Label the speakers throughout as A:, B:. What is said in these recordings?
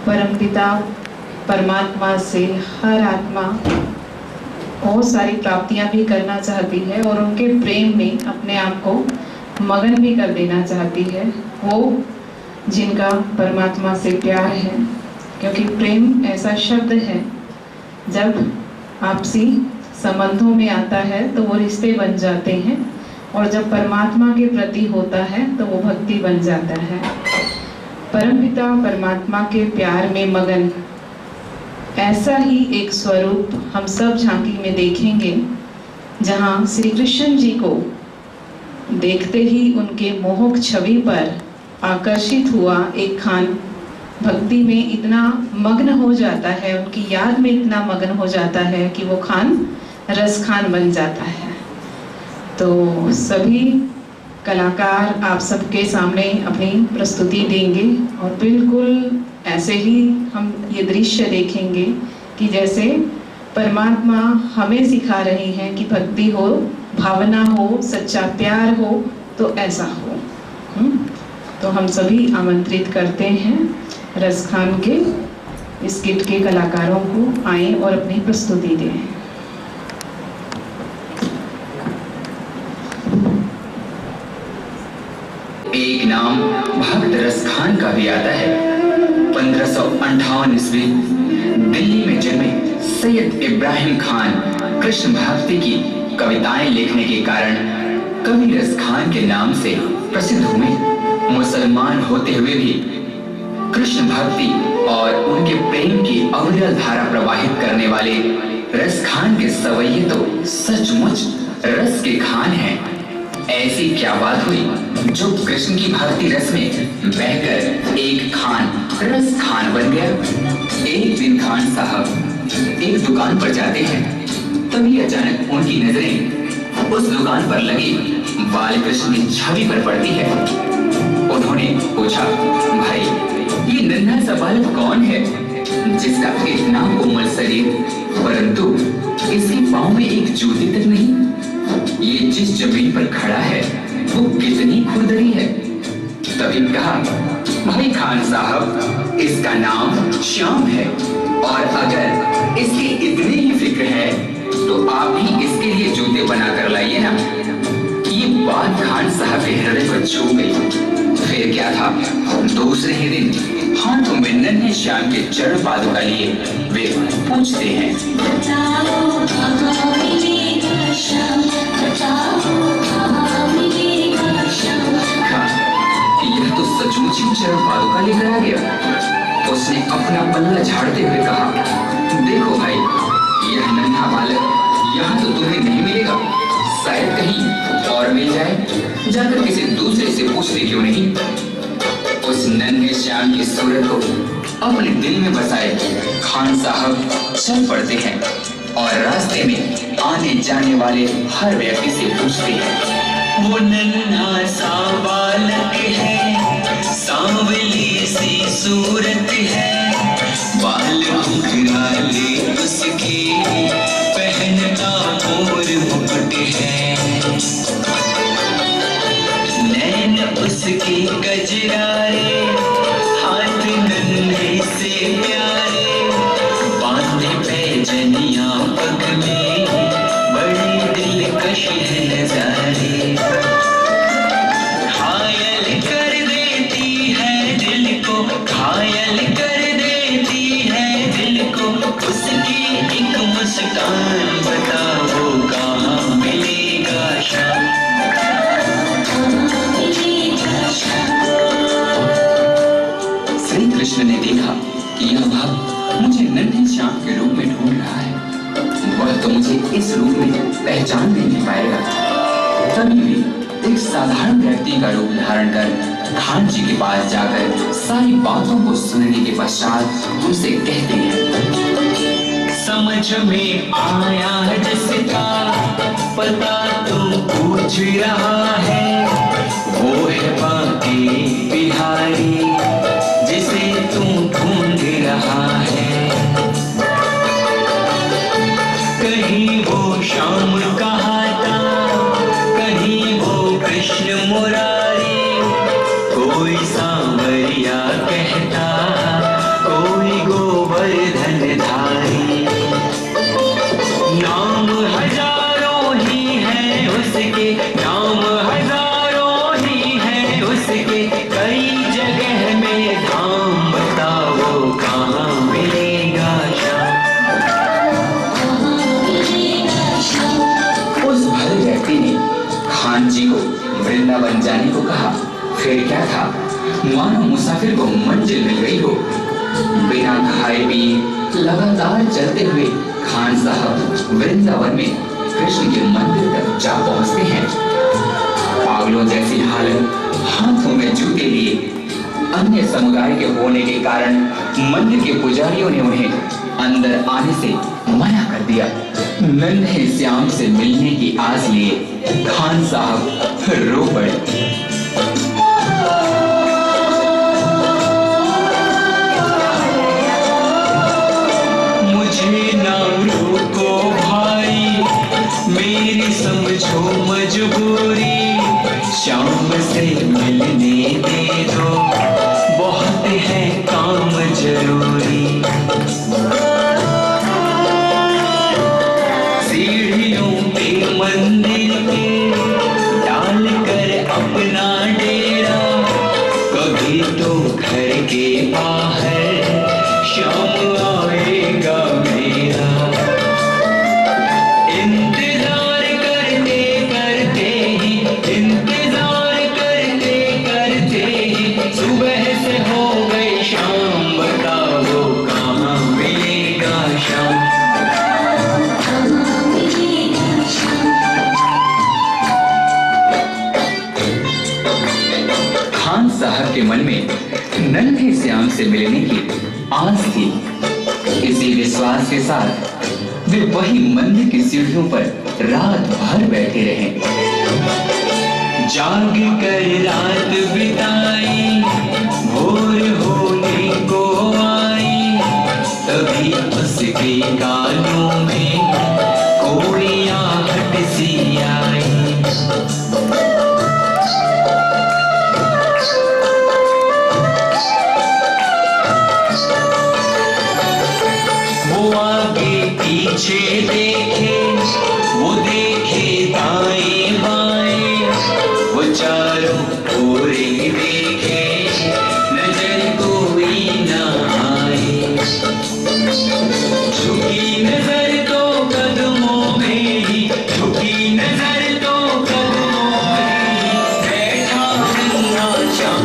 A: परमपिता परमात्मा से हर आत्मा बहुत सारी प्राप्तियां भी करना चाहती है और उनके प्रेम में अपने आप को मगन भी कर देना चाहती है, वो जिनका परमात्मा से प्यार है। क्योंकि प्रेम ऐसा शब्द है, जब आपसी संबंधों में आता है तो वो रिश्ते बन जाते हैं, और जब परमात्मा के प्रति होता है तो वो भक्ति बन जाता है। परमपिता परमात्मा के प्यार में मगन, ऐसा ही एक स्वरूप हम सब झांकी में देखेंगे, जहां श्री कृष्ण जी को देखते ही उनके मोहक छवि पर आकर्षित हुआ एक खान भक्ति में इतना मग्न हो जाता है, उनकी याद में इतना मग्न हो जाता है कि वो खान रस खान बन जाता है। तो सभी कलाकार आप सबके सामने अपनी प्रस्तुति देंगे और बिल्कुल ऐसे ही हम ये दृश्य देखेंगे कि जैसे परमात्मा हमें सिखा रही हैं कि भक्ति हो, भावना हो, सच्चा प्यार हो तो ऐसा हो। तो हम सभी आमंत्रित करते हैं रसखान के इस किट के कलाकारों को आए और अपनी प्रस्तुति दें।
B: एक नाम भक्त रसखान का भी आता है। 1558 ईस्वी दिल्ली में जन्मे सैयद इब्राहिम खान कृष्ण भक्ति की कविताएं लिखने के कारण कवि रसखान के नाम से प्रसिद्ध हुए। मुसलमान होते हुए भी कृष्ण भक्ति और उनके प्रेम की अविरल धारा प्रवाहित करने वाले रसखान के सवैये तो सचमुच रस के खान हैं। ऐसी क्या बात हुई जो कृष्ण की भक्ति रस में बहकर एक खान रस खान बन गया। एक दिन खान साहब एक दुकान पर जाते हैं, तभी अचानक उनकी नजरें उस दुकान पर लगी बाल कृष्ण की छवि पर पड़ती है। उन्होंने पूछा, भाई ये नन्हा सा बालक कौन है जिसका इतना कोमल शरीर परंतु इसके पाँव में एक जूती तक नहीं? ये जिस जमीन पर खड़ा है वो कितनी खुरदरी है। तभी कहा, भाई खान साहब इसका नाम श्याम है, और अगर इसकी इतनी ही फिक्र है तो आप ही इसके लिए जूते बना कर लाइए ना। ये बात खान साहब के हृदय को छू गई। फिर क्या था, दूसरे ही दिन हाथों में नन्हे श्याम के चरण पादुका लिए वे पूछते हैं, यह तो सचमुच ही चरण पादुका लेकर आ गया। उसने अपना पल्ला झाड़ते हुए कहा, देखो भाई यह नन्हा बालक यहाँ तो तुम्हें नहीं मिलेगा, शायद कहीं और मिल जाए, जाकर किसी दूसरे से पूछते क्यों नहीं। उस नन्हे श्याम की सूरत को अपने दिल में बसाए खान साहब चल पड़ते हैं और रास्ते में आने जाने वाले हर व्यक्ति से पूछते हैं,
C: वो नन्हा सा बालक है, सांवली सी सूरत है, बाल घुंघराले उसके, पहनता मोर मुकुट है, नैन उसके गजरारे, हाथ नन्हे से प्यारे, बांधे पैजनिया पग में, बड़े दिलकश है नजारे, घायल कर देती है दिल को, घायल कर देती है दिल को, उसकी एक मुस्कान बताओ कहाँ मिलेगा शाम।
B: श्री कृष्ण ने देखा कि यह भक्त मुझे नन्हे श्याम के रूप में ढूंढ रहा है, वह तो मुझे इस रूप में पहचान नहीं पाएगा। तभी वे एक साधारण व्यक्ति का रूप धारण कर खान जी के पास जाकर सारी बातों को सुनने के पश्चात उनसे कहते हैं,
C: समझ में आया जिसका पता तू पूछ रहा है, वो है बांके बिहारी जिसे तू ढूंढ रहा है। कहीं वो श्याम कहाता, कहीं वो कृष्ण मुरारी, कोई सांवरिया कहता, कोई
B: जाने को कहा। फिर क्या था, मानो मुसाफिर को मंजिल मिल गई हो। बिना खाए पिए लगातार चलते हुए खान साहब वृंदावन में कृष्ण के मंदिर तक जा पहुंचते हैं। पागलों जैसी हालत, हाथों में जूते लिए। अन्य समुदाय के होने के कारण मंदिर के पुजारियों ने उन्हें अंदर आने से मना कर दिया। नन्हे श्याम से मिलने की आस लिए खान साहब रो पड़े।
C: मुझे ना रोको भाई, मेरी समझो मजबूरी, शाम से मिलने दे दो, बहुत है काम जरूरी। सीढ़ियों पे मंदिर के डाल कर अपना डेरा, कभी तो घर के बाहर शाम आएगा मेरा। इंतजार करते करते ही, इंतजार करते करते ही सुबह से हो गई शाम, बताओ कहाँ मिलेगा शाम।
B: खान साहब के मन में नन्हे श्याम से मिलने की आस थी। इसी विश्वास के साथ वे वही मंदिर की सीढ़ियों पर रात भर बैठे रहे।
C: जाग कर रात बिताई, भोर होने को आई, तभी उसके कानों में कोई आहट सी आई। वो आगे पीछे देखे, वो देखे दाएं बाएं, वो चारों ओर देखे, नजर कोई ना आए। झुकी नजर तो कदमों में ही, झुकी नजर तो कदमों में ही, बैठा नन्हा श्याम।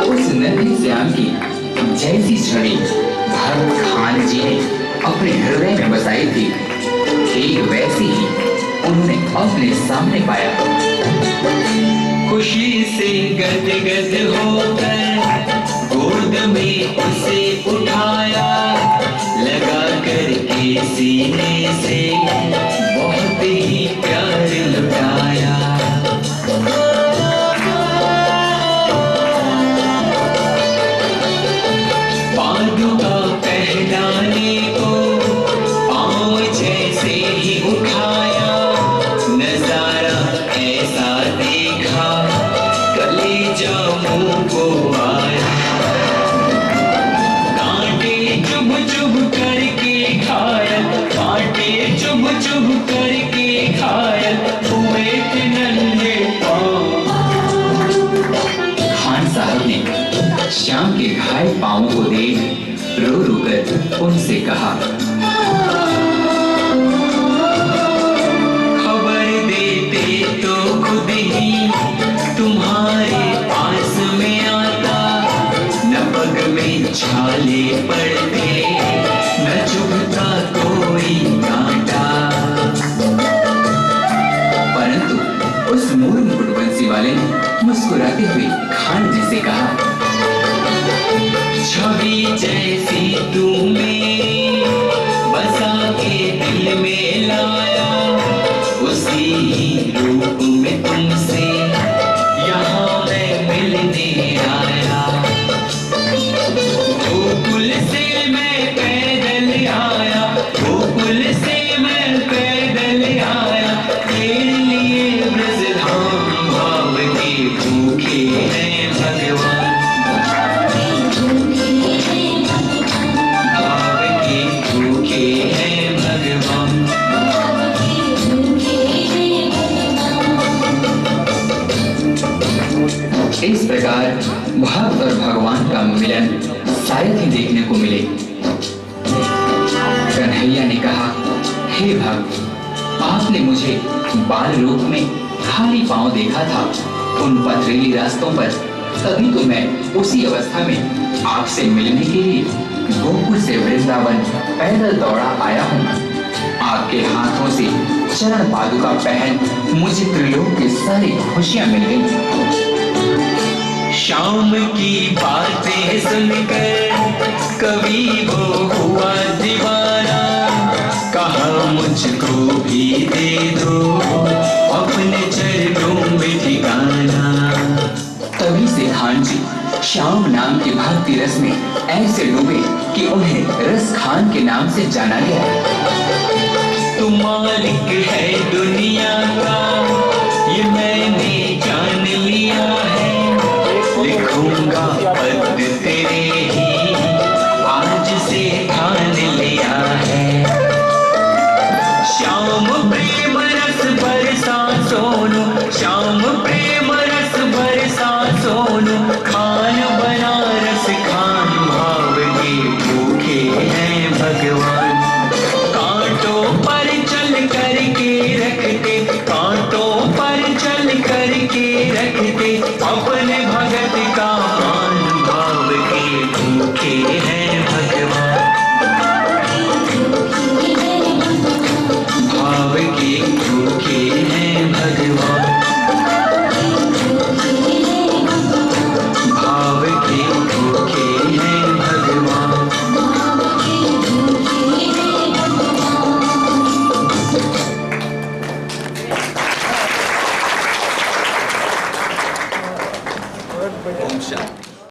B: उस नन्हे श्याम की जैसी छड़ी भक्त खान जी ने अपने हृदय में बसाई थी, ठीक वैसी ही उन्होंने अपने सामने पाया।
C: खुशी से गदगद होकर गोद में उसे उठाया, लगा कर के सीने से बहुत ही प्यार लुटाया। पादुका पहनाने को पाँव जैसे ही उठाया, नजारा ऐसा देखा कलेजा मुंह को आया। कांटे चुभ चुभ करके घायल, कांटे चुभ चुभ करके घायल हुए थे नन्हे पाँव।
B: खान साहब ने श्याम के घायल पांवों को देख रो रो कर उनसे कहा,
C: खबर देते तो खुद ही तुम्हारे पास में आता, न पग में छाले पड़ते, न चुभता कोई कांटा।
B: परंतु उस मोर मुकुटवंशी वाले ने मुस्कुराते हुए खान जी से कहा,
C: छवि जैसी तुम्हें बसा के दिल में लाया, उसी ही रूप में तुमसे यहाँ मैं मिलने आया। गोकुल से मैं पैदल आया, गोकुल से मैं पैदल आया, तेरे लिए ब्रजधाम भाव के भूखे हैं भगवान। भाव के भूखे हैं भगवान।
B: इस प्रकार भक्त और भगवान का मिलन शायद ही देखने को मिले। कन्हैया ने कहा, हे भक्त, आपने मुझे बाल रूप में खाली पांव देखा था उन पथरीली रास्तों पर, तभी तो मैं उसी अवस्था में आपसे मिलने के लिए गोकुल से वृंदावन पैदल दौड़ा आया हूँ। आपके हाथों से चरण पादुका पहन मुझे त्रिलोक की सारी खुशियां मिल गई।
C: शाम की बातें सुनकर कभी वो हुआ दीवाना, कहा मुझको भी दे दो अपने चरणों में ठिकाना।
B: तभी से खान जी श्याम नाम के भक्ति रस में ऐसे डूबे कि उन्हें रस खान के नाम से जाना गया।
C: तू मालिक है दुनिया का, ये मैंने